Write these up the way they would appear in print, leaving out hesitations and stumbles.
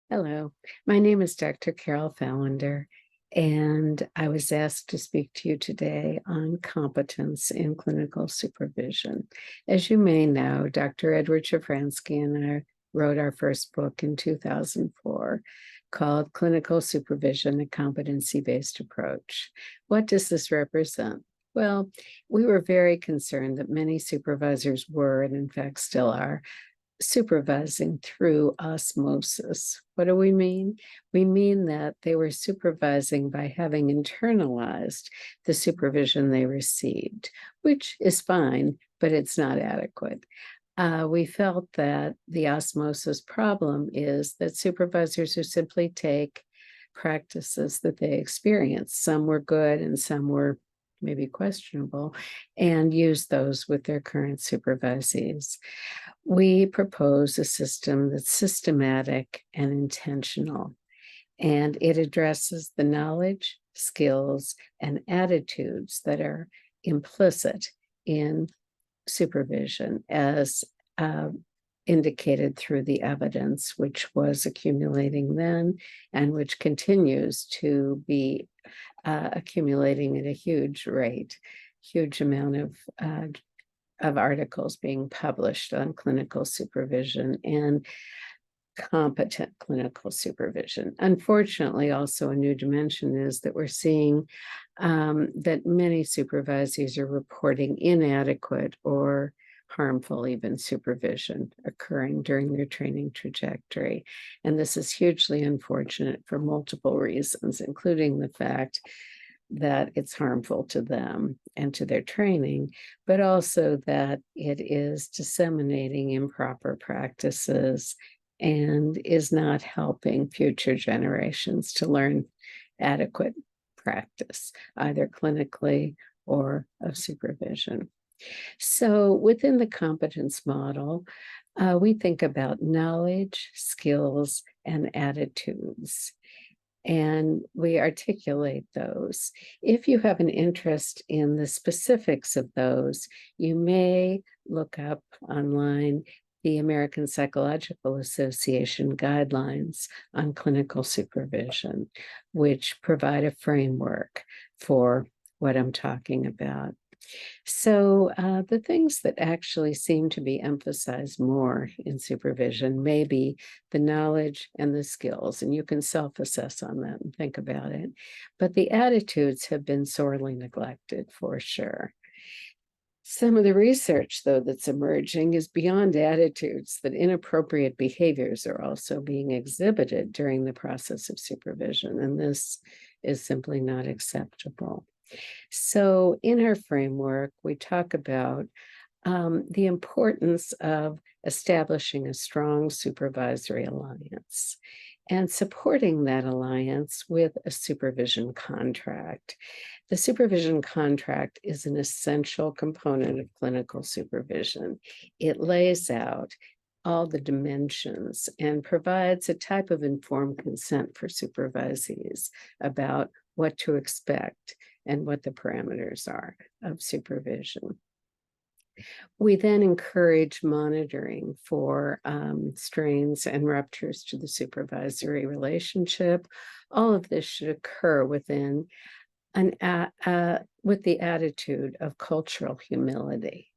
Hello, my name is Dr. Carol Falender, and I was asked to speak to you today on competence in clinical supervision. As you may know, Dr. Edward Shafransky and I wrote our first book in 2004 called Clinical Supervision, a Competency-Based Approach. What does this represent? Well, we were very concerned that many supervisors were, and in fact still are, supervising through osmosis. What do we mean? We mean that they were supervising by having internalized the supervision they received, which is fine, but it's not adequate. We felt that the osmosis problem is that supervisors who simply take practices that they experience, some were good and some were maybe questionable, and use those with their current supervisees. We propose a system that's systematic and intentional, and it addresses the knowledge, skills, and attitudes that are implicit in supervision as indicated through the evidence, which was accumulating then and which continues to be accumulating at a huge rate, huge amount of articles being published on clinical supervision and competent clinical supervision. Unfortunately, also a new dimension is that we're seeing that many supervisees are reporting inadequate or harmful even supervision occurring during their training trajectory. And this is hugely unfortunate for multiple reasons, including the fact that it's harmful to them and to their training, but also that it is disseminating improper practices and is not helping future generations to learn adequate practice, either clinically or of supervision. So within the competence model, we think about knowledge, skills, and attitudes, and we articulate those. If you have an interest in the specifics of those, you may look up online the American Psychological Association guidelines on clinical supervision, which provide a framework for what I'm talking about. So the things that actually seem to be emphasized more in supervision may be the knowledge and the skills, and you can self-assess on that and think about it. But the attitudes have been sorely neglected for sure. Some of the research, though, that's emerging is beyond attitudes, that inappropriate behaviors are also being exhibited during the process of supervision, and this is simply not acceptable. So in our framework, we talk about the importance of establishing a strong supervisory alliance and supporting that alliance with a supervision contract. The supervision contract is an essential component of clinical supervision. It lays out all the dimensions and provides a type of informed consent for supervisees about what to expect and what the parameters are of supervision. We then encourage monitoring for strains and ruptures to the supervisory relationship. All of this should occur within with the attitude of cultural humility.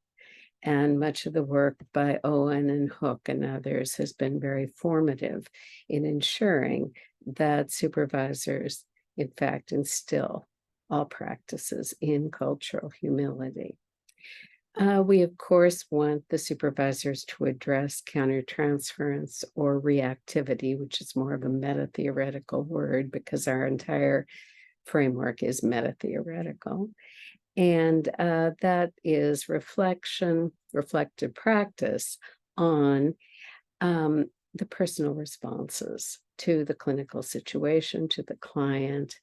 And much of the work by Owen and Hook and others has been very formative in ensuring that supervisors, in fact, instill all practices in cultural humility. We, of course, want the supervisors to address countertransference or reactivity, which is more of a meta-theoretical word because our entire framework is meta-theoretical. And that is reflective practice on the personal responses to the clinical situation, to the client,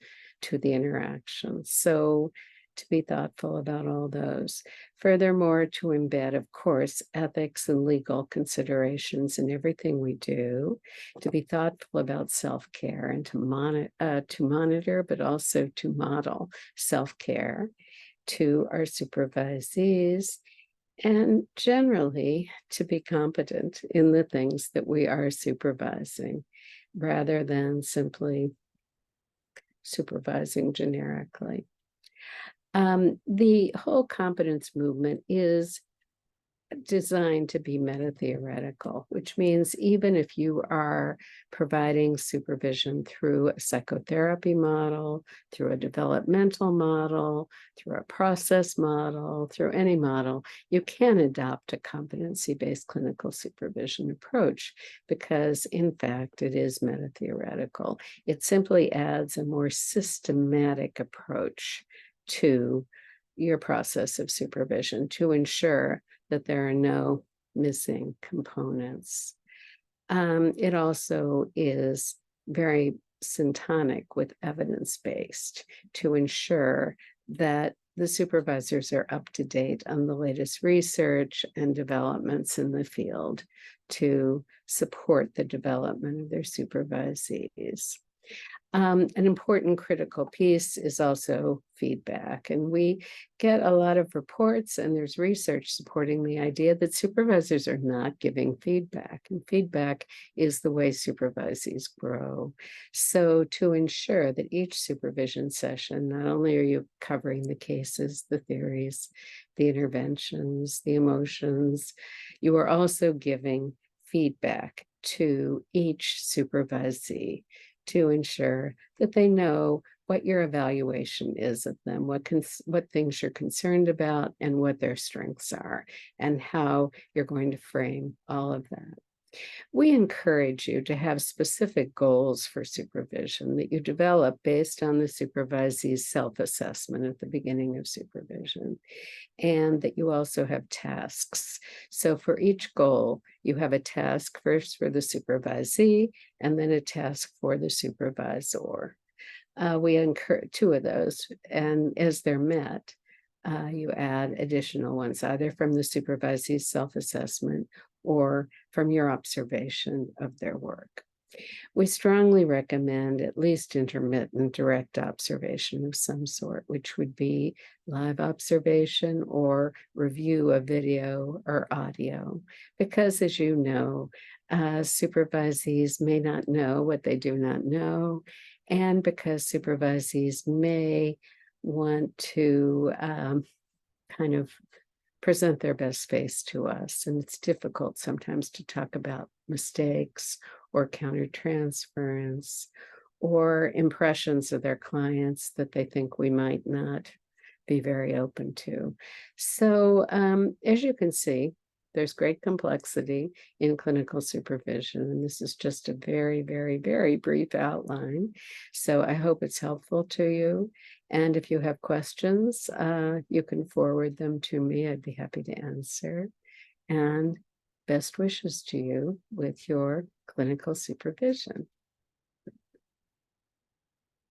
to the interaction. So to be thoughtful about all those. Furthermore, to embed, of course, ethics and legal considerations in everything we do, to be thoughtful about self-care and to monitor, but also to model self-care to our supervisees, and generally to be competent in the things that we are supervising. rather than simply supervising generically. The whole competence movement is designed to be meta-theoretical, which means even if you are providing supervision through a psychotherapy model, through a developmental model, through a process model, through any model, you can adopt a competency-based clinical supervision approach because, in fact, it is meta-theoretical. It simply adds a more systematic approach to your process of supervision to ensure that there are no missing components. It also is very syntonic with evidence-based to ensure that the supervisors are up to date on the latest research and developments in the field to support the development of their supervisees. An important critical piece is also feedback. And we get a lot of reports, and there's research supporting the idea that supervisors are not giving feedback. And feedback is the way supervisees grow. So to ensure that each supervision session, not only are you covering the cases, the theories, the interventions, the emotions, you are also giving feedback to each supervisee to ensure that they know what your evaluation is of them, what things you're concerned about, and what their strengths are, and how you're going to frame all of that. We encourage you to have specific goals for supervision that you develop based on the supervisee's self-assessment at the beginning of supervision, and that you also have tasks. So for each goal, you have a task first for the supervisee and then a task for the supervisor. We encourage two of those, and as they're met, you add additional ones, either from the supervisee's self-assessment or from your observation of their work. We strongly recommend at least intermittent direct observation of some sort, which would be live observation or review of video or audio, because as you know, supervisees may not know what they do not know, and because supervisees may want to kind of present their best face to us. And it's difficult sometimes to talk about mistakes or countertransference or impressions of their clients that they think we might not be very open to. So as you can see, there's great complexity in clinical supervision, and this is just a very, very, very brief outline. So I hope it's helpful to you. And if you have questions, you can forward them to me. I'd be happy to answer. And best wishes to you with your clinical supervision.